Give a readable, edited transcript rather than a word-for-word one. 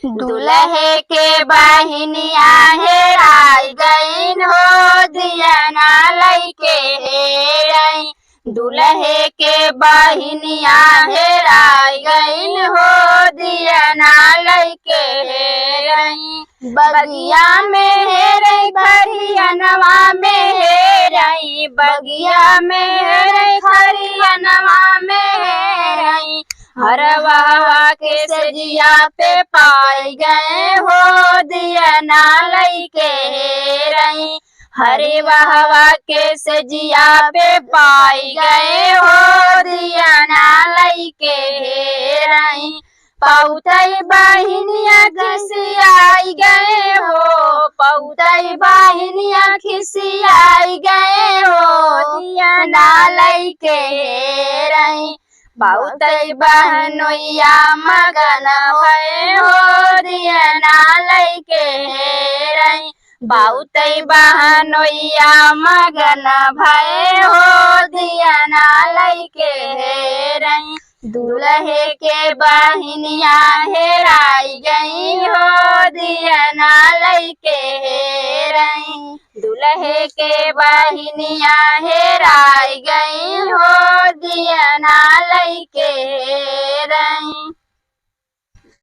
दुल्हे के बहिनिया हेराई गईन हो, दिया ना लइके हेराई। दुल्हे के बहिनिया हेराई गईन हो, दिया ना लइके हेराई। बगिया में हेरई खरियनवा में हेरई, बगिया में हेरई खरियनवा में हेरई। हरवा के सजिया पे पाई गए हो, दिया ना लइके हेरई। हरे वहवा के सजिया पे पाई गए हो, दिया ना लइके हेरई। पौतई बहिनिया खिसियाई गए हो, पौतई बहिनिया खिसियाई गए हो, दिया ना लइके हेरई। पौतई बहनोइया मगन भये हो, दिया ना लइके हेरई। पौतई बहनोइया मगन भये हो, दिया ना लइके हेरई। दुल्हे के बहिनिया हेराई गई हो, दिया ना लइके हेरई। दुल्हे के बहिनिया हेराई गई हो, दिया ना लइके हेरई।